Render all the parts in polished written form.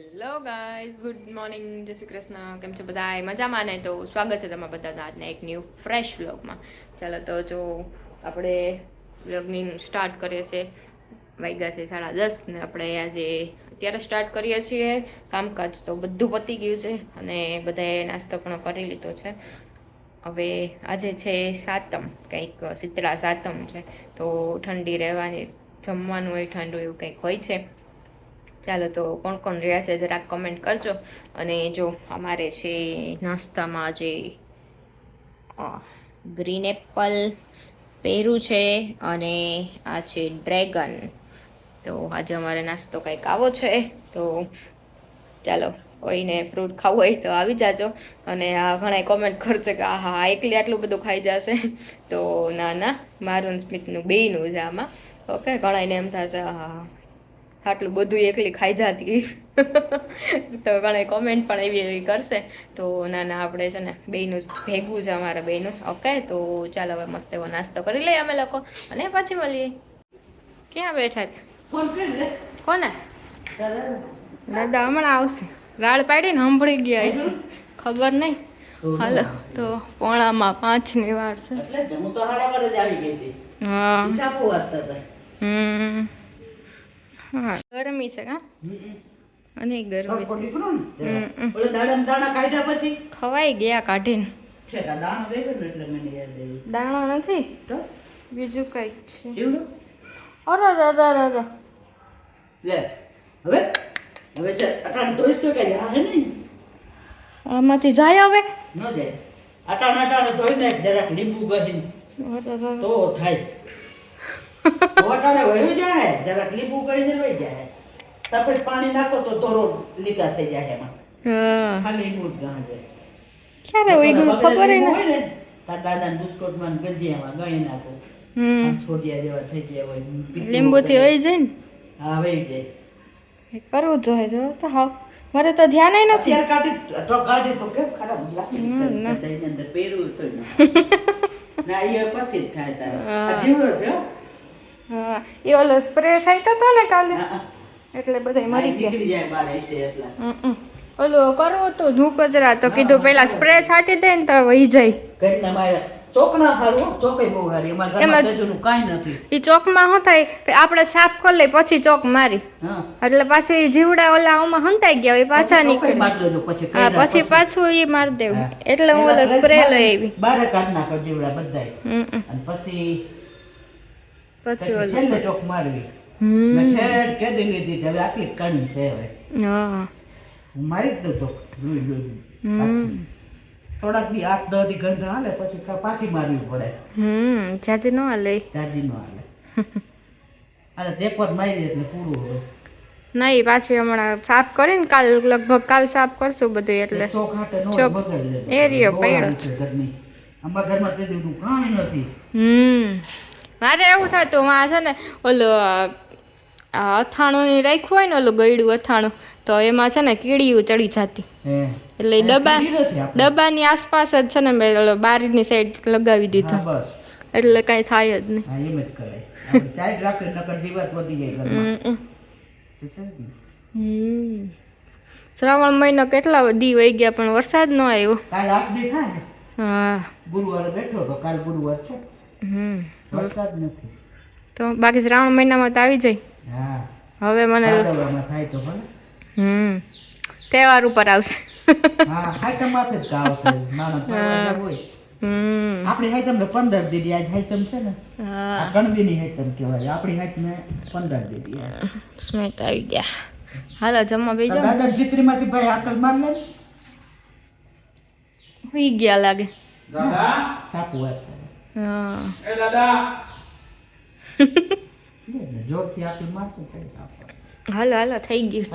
Hello guys, good morning, જય શ્રી કૃષ્ણ. કેમ છો બધા? મજામાં ને? તો સ્વાગત છે તમારા બધાના આજના એક ન્યૂ ફ્રેશ વ્લોગમાં. ચાલો તો જો આપણે વ્લોગની સ્ટાર્ટ કરીએ છીએ. વાગ્યા છે 10:30 ને આપણે આજે અત્યારે સ્ટાર્ટ કરીએ છીએ. કામકાજ તો બધું પતી ગયું છે અને બધાએ નાસ્તો પણ કરી લીધો છે. હવે આજે છે સાતમ, કંઈક શીતળા સાતમ છે, તો ઠંડી રહેવાની, જમવાનું હોય ઠંડુ એવું કંઈક હોય છે. ચાલો તો કોણ કોણ રહ્યા છે જરાક કમેન્ટ કરજો. અને જો અમારે છે નાસ્તામાં જે ગ્રીન એપલ પેરું છે અને આ છે ડ્રેગન. તો આજે અમારે નાસ્તો કંઈક આવો છે. તો ચાલો, કોઈને ફ્રૂટ ખાવું હોય તો આવી જાજો. અને આ ઘણા કોમેન્ટ કરશે કે આ હા એકલી આટલું બધું ખાઈ જશે. તો ના ના, મારું સ્મિતનું બેયનું છે આમાં. ઓકે, ઘણાને એમ થશે હા આટલું બધું એકલી ખાઈ જતી હઈશ. તો ઘણા કોમેન્ટ પણ એવી કરશે. તો ના ના, આપણે છે ને બેયનું ભેગું છે અમારા બેયનું. ઓકે, તો ચાલો હવે મસ્ત એવો નાસ્તો કરી લઈએ અમે લોકો અને પછી મળીએ. ક્યાં બેઠા છે? કોને? દાદા હમણાં આવશે. ગાળ પાડીને સાંભળી ગયા હશે, ખબર નહીં. હાલો, તો પોણામાં 5ની વાર છે. હા હા, ગરમી છે કા? અને ગરમી ખવાઈ ગયા કાઢીને. દાણા નથી, બીજું કઈક છે. અરે આમાંથી જાય હવે? ન જાય. અટાણ ધોઈ નાખ જરાક લીંબુ ગહીને તો થાય. વટાણે વહી જાય, જરાક લીંબુ ગહીને વહી જાય. સફેદ પાણી નાખો તો તોરો લીકા થઈ જાય એમાં. ખાલી લીંબુ જ ગાંજે. ક્યારે હોય ખબર નથી. તાર દાદાને બિસ્કુટમાં ગંજીયામાં ગળી નાખો. છોડિયા જેવા થઈ ગયા હોય. લીંબુથી વહી જાય ને? હા, વહી જાય. કરવું જોઈએ જો તો. હા, મારે તો ધ્યાન નથી. કાઢી તો કેમ ખરાબ લાગે અંદર પેરું તો ના એ પછી જ થાય તારો. આ જીવડો છે. હા, એ ઓલો સ્પ્રે સાઈટ હતો ને કાલે, એટલે બધા મરી ગયા. નીકળી જાય બાર હશે એટલા. ઓલો કરવો તો ધૂ કચરા તો કીધું પેલા સ્પ્રે છાંટી દે ને તો વહી જાય. ઘરના મારા ચોકના હારું, ચોકઈ બહુ હારી. અમારા ઘરમાં તેજુનું કાઈ નથી. ઈ ચોકમાં શું થાય, આપણે સાફ કરી લઈ પછી ચોક મારી, એટલે પાછું ઈ જીવડા ઓલા ઓમાં હંતાઈ ગયા હોય પાછા નીકળી. હા, પછી પાછું ઈ માર દેવું. એટલે હું ઓલો સ્પ્રે લઈ આવી. બારે કાઢ નાખો જીવડા બધાય. અને પછી ઓલો છેલ્લે ચોક મારવી. મેં ઠેર કેદી લીધી હવે આટલી કણી છે હવે. હા, હું મારી જ દઉં તો થોડાક દી 8-10 દી ગંધ હાલે પછી પાછી મારવી પડે. જાજી નો હાલે. અરે એકવાર મારી એટલે પૂરું હવે. નહીં, પાછી હમણાં સાફ કરીને કાલ લગભગ કાલ સાફ કરશું બધું. એટલે ચોક એરિયો પડ્યો છે અમારા ઘરમાં. તે દીધું કાંઈ નથી. મારે એવું થતું માં છે ને ઓલો અથાણું રાખ્યું હોય ને, ઓલું ગળ્યું અથાણું, તો એમાં છે ને કીડીયું ચડી જતી. એટલે ડબ્બાની આસપાસ જ છે ને મેં બારીની સાઈડ લગાવી દીધા, એટલે કઈ થાય જ નહીં. શ્રાવણ મહિનો કેટલા દી વહી ગયા પણ વરસાદ ન આવ્યો. હા, ગુરુવારે બેઠો તો કાલ ગુરુવાર છે. વરસાદ નથી તો બાકી શ્રાવણ મહિનામાં તો આવી જાય. હા, હવે મને થાય તો તહેવાર ઉપર આવશે. હા, હાઈતમ માથે જ આવશે. આપણી હાઈતમ 15 દીધી. આજ હાઈતમ છે ને, આ ગણબીની હાઈતમ કહેવાય. આપણી હાઈતમ 15 દીધી. સ્મિત આવી ગયા. હાલો જમવા બેસજો. દાદા ચિત્રીમાંથી ભાઈ આકલ માર લે. હુઈ ગયા લાગે. દાદા સાપુ વાત. હા, એ દાદા જોરથી આકલ મારશે. હાલો હાલો, થઈ ગયું.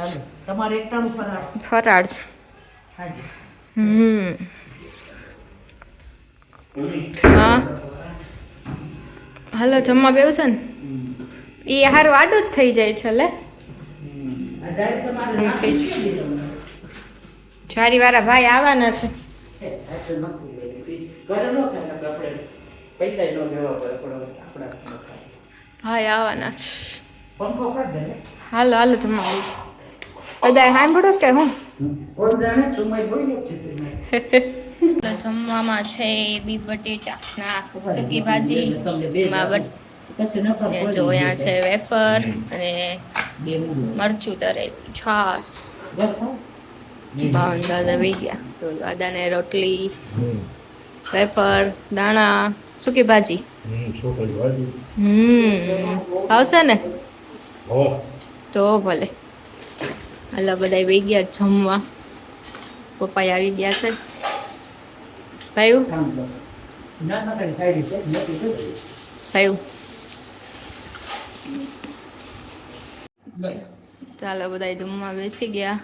તમારે એકટાણું ફરાળ છે. હા, હાલો જમવા બેસશે ને. એ હારું આડું જ થઈ જાય છે. લે ચારી વાળા ભાઈ આવવાના છે. ભાઈ આવવાના છે. હાલો હાલો જમવા. બધા સાંભળો કે હું કોણ જાણે સુમાઈ બોલી છે જમવામાં છે બીફ બટેટા ના સૂકી ભાજી જોયા છે વેફર અને મરચું તરેલું છાસ દાદા વી ગયા તો દાદાને રોટલી વેફર દાણા સૂકી ભાજી આવશે ને તો ભલે હાલો બધા વી ગયા જમવા પપ્પા આવી ગયા છે ભાઈ ચાલો બધા જમવા બેસી ગયા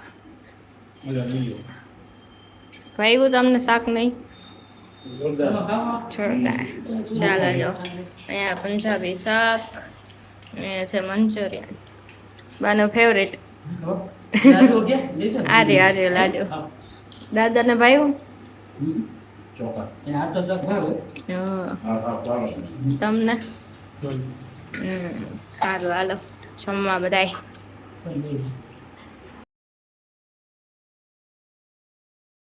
ભાઈ તમને શાક નહીં જોરદાર ચાલો જો અહીંયા પંજાબી શાક અહીંયા છે મંચુરિયન બાનો ફેવરેટ આરે લાડુ દાદા ને ભાઈ તમને સારું હાલો જમવા બધાય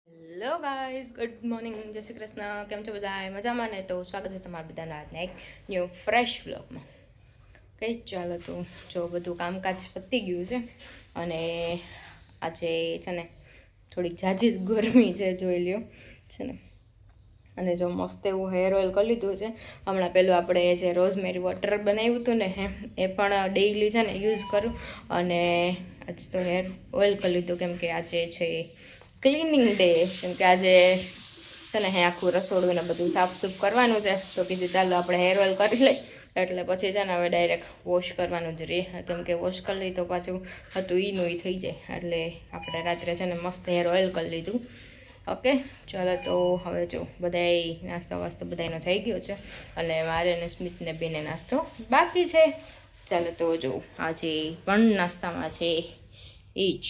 હેલો ગાઈઝ ગુડ મોર્નિંગ જય શ્રી કૃષ્ણ કેમ છો બધા મજામાં ને તો સ્વાગત છે તમારા બધાના આજના એક ન્યૂ ફ્રેશ વ્લોગમાં કઈ ચાલો તો જો બધું કામકાજ પતી ગયું છે અને આજે છે ને થોડીક ઝાઝી ગરમી છે જોઈ લ્યો છે ને અને જો મસ્ત એવું હેર ઓઇલ કરી લીધું છે હમણાં પેલું આપણે જે રોઝમેરી વોટર બનાવ્યું હતું ને એ પણ ડેઈલી છે ને યુઝ કરું અને આજ તો હેર ઓઇલ કરી લીધું કેમ કે આજે છે ક્લિનિંગ ડે કેમ કે આજે છે ને આખું રસોડું ને બધું સાફ સૂફ કરવાનું છે તો કીધું ચાલો આપણે હેર ઓઇલ કરી લઈ એટલે પછી છે ને હવે ડાયરેક્ટ વોશ કરવાનું જ રહે કેમ કે વોશ કરી લઈ તો પાછું હતું ઈનું ઈ થઈ જાય એટલે આપણે રાત્રે છે ને મસ્ત હેર ઓઇલ કરી લીધું ઓકે ચાલો તો હવે જો બધાય નાસ્તો વાસ્તો બધાનો થઈ ગયો છે અને મારે ને સ્મિતને બેને નાસ્તો બાકી છે ચાલો તો જો આજે પણ નાસ્તામાં છે ઈચ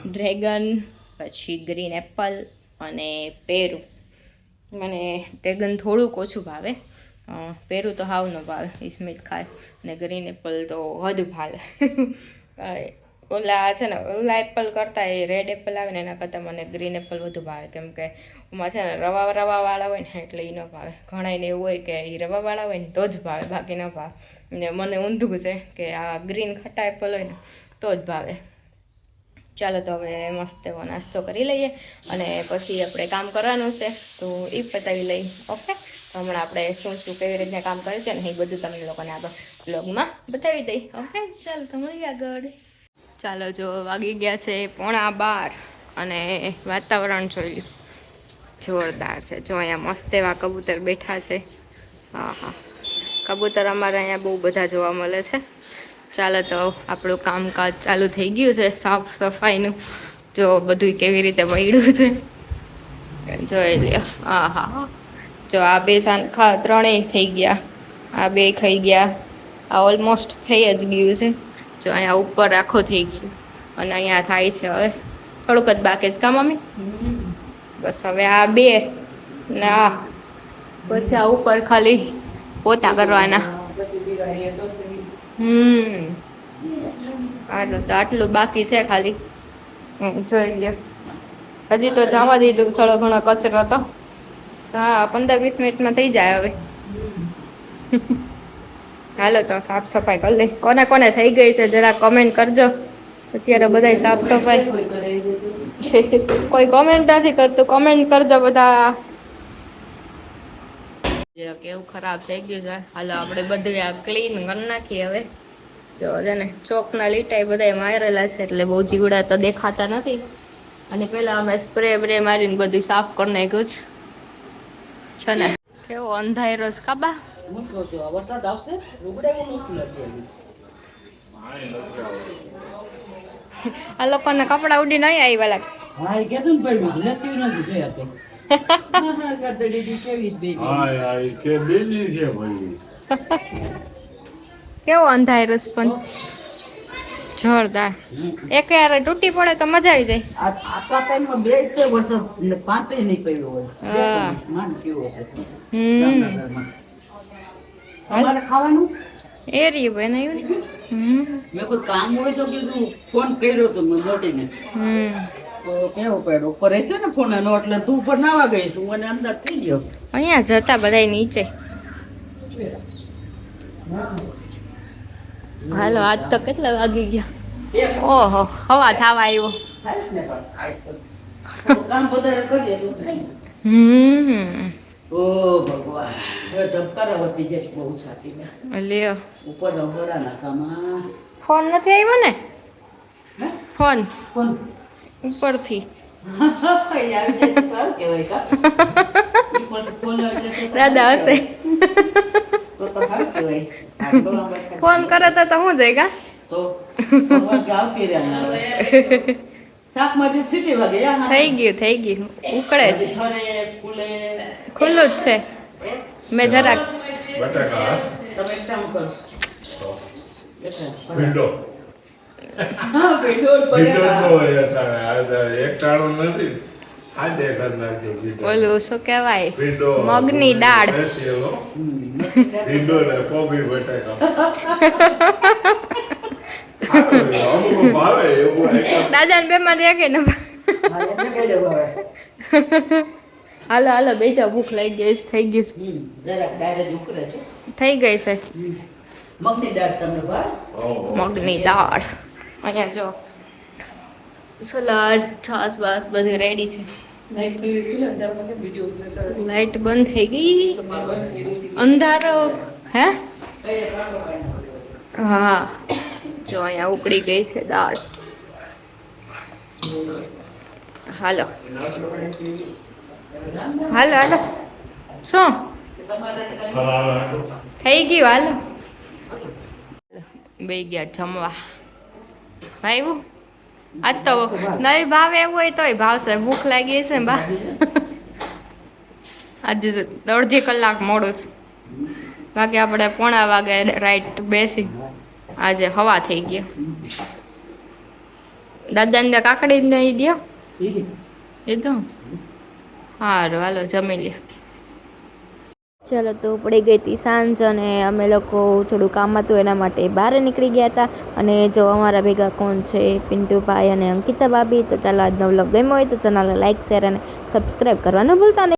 ડ્રેગન પછી ગ્રીન એપલ અને પેરું મને ડ્રેગન થોડુંક ઓછું ભાવે પેરું તો હાવ ન ભાવે એ સ્મિત ખાય ને ગ્રીન એપલ તો હદ ભાવે ઓલા છે ને ઓલા એપલ કરતાં એ રેડ એપલ આવે ને એના કરતાં મને ગ્રીન એપલ વધુ ભાવે કેમ કે એમાં છે ને રવાવાળા હોય ને એટલે એ ન ભાવે ઘણાને એવું હોય કે એ રવાવાળા હોય ને તો જ ભાવે બાકી ન ભાવે ને મને ઊંધું છે કે આ ગ્રીન ખટ્ટા એપલ હોય ને તો જ ભાવે ચાલો તો હવે મસ્ત એવો નાસ્તો કરી લઈએ અને પછી આપણે કામ કરવાનું છે તો એ પતાવી લઈએ ઓકે તો હમણાં આપણે શું કેવી રીતના કામ કરે છે ને એ બધું તમને લોકોને આગળ બ્લોગમાં બતાવી દઈ ઓકે ચાલો તો મળીએ આગળ ચાલો જો વાગી ગયા છે 11:30 અને વાતાવરણ જોઈ જોરદાર છે જો અહીંયા મસ્ત એવા કબૂતર બેઠા છે હા હા કબૂતર અમારે અહીંયા બહુ બધા જોવા મળે છે ચાલો તો આપણું કામકાજ ચાલુ થઈ ગયું છે સાફ સફાઈનું જો બધું કેવી રીતે વળ્યું છે જોઈ લ્યો હા હા જો આ બે ત્રણેય થઈ ગયા આ બે ખાઈ ગયા આ ઓલમોસ્ટ થઈ જ ગયું છે જો અહીંયા ઉપર આખો થઈ ગયું અને અહીંયા થાય છે હવે થોડુંક જ બાકી છે કા મમ્મી બસ હવે આ બે ને આ પછી આ ઉપર ખાલી પોતા કરવાના આટલું બાકી છે ખાલી જોઈ લે હજી તો જવા દીધું થોડો ઘણો કચરો હતો હા 15-20 મિનિટમાં થઈ જાય હવે હાલો તો સાફ સફાઈ કરી લે કોને કોને થઈ ગઈ છે જરા કમેન્ટ કરજો અત્યારે બધા સાફ સફાઈ કોઈ કમેન્ટ નથી કરતું કમેન્ટ કરજો બધા કેવું ખરાબ થઈ ગયું છે હાલો આપણે બધું આ ક્લીન કરી નાખીએ હવે જો છે ને ચોકના લીટા બધા મારેલા છે એટલે બહુ જીવડા તો દેખાતા નથી અને પેલા અમે સ્પ્રે બ્રે મારીને બધું સાફ કરી નાખ્યું છે ને કેવો અંધારો છે કાબા વરસાદ આવશે આ લોકોને કપડા ઉડી નહીં આવ્યા લાગે હા એ કેતું ને પડ્યું લેતી નથી ગયા તો હા ગદડી કેવી બેબી હા કે બેલી છે ભાઈ કેવો અંધારો છે પણ જોરદાર એક યાર તૂટી પડે તો મજા આવી જાય આટલા ટાઈમમાં બે છે વરસાદ 5 નહીં પડ્યો હોય માન કેવો છે અમારે ખાવાનું એ રહ્યું બનાવ્યું ને મેં કોઈ કામ હોય તો કીધું ફોન કર્યો તો મેં મોટીને તો કેવું પડ્યું ઉપર હશે ને ફોન એનો એટલે તું ઉપર નાવા ગઈ તું મને અંદાજ થઈ ગયો અહીંયા જતા બધા નીચે. હાલો આજ તો કેટલા વાગી ગયા? ઓહો હવા થવા આવ્યો. કામ વધારે કરીએ તો થાય. ઓ ભગવાન હવે ધબકારા વધી જાય છે બહુ છાતીમાં. લ્યો ઉપર રહોડા નાખામાં ફોન નથી આવ્યો ને? હે ફોન ફોન ઉપરથી આવી જાય તો સારું કહેવાય કા ઉપરથી ફોન આવી જાય તો દાદા હશે તો સારું કહેવાય. આટલો લાંબો ફોન કરે તો હું જાય કા તો ભગવાન ગાવતી રહ્યા શાકમાંથી સીટી વાગે થઈ ગયું ઉકળે જ ખરે ફૂલે ખુલ્લું જ છે. મેં જરાક બટાકા તમે એક કામ કરો ભીંડો હા ભીંડો ભીંડો નો હોય અત્યારે એક ટાણો નથી આજે કરી નાખ્યો ભીંડો ઓલું શું કહેવાય ભીંડો મગની દાળ. બેસેલો ભીંડો ને કોબી બટાકા અમુક ભાવે એવું દાદાને બે માં દે કે ન હાલો હાલો બે જાવ ભૂખ લાગી ગઈ છે. થઈ ગયું છે. જરાક ડાયરેક્ટ ઉકળે છે થઈ ગઈ છે મગની દાળ તમને ભાવે મગની દાળ. અહીંયા જો સલાડ છાસ બાસ બધું રેડી છે. લાઈટ બંધ થઈ ગઈ અંધારો હે હા જો અહીંયા ઉકળી ગઈ છે દાળ. હાલો હાલો હાલો શું થઈ ગયું? હાલો બે ગયા જમવા. ભાઈ આજ તો નહીં ભાવે એવું હોય તોય ભાવશે. ભૂખ લાગી હશે ને બા આજે અડધી કલાક મોડું છે. બાકી આપણે 1:15 વાગે રાઈટ બેસી. આજે હવા થઈ ગયા. દાદાને કાકડી નહીં દો એ તો સારું હાલો જમી લે. ચાલો તો પડી ગઈ હતી સાંજ અને અમે લોકો થોડું કામ હતું એના માટે બહાર નીકળી ગયા હતા. અને જો અમારા ભેગા કોણ છે પિન્ટુભાઈ અને અંકિતા ભાભી. તો ચાલો આજનો વ્લોગ ગમ્યો હોય તો ચેનલને લાઈક શેર અને સબસ્ક્રાઈબ કરવાનું ભૂલતા નહીં.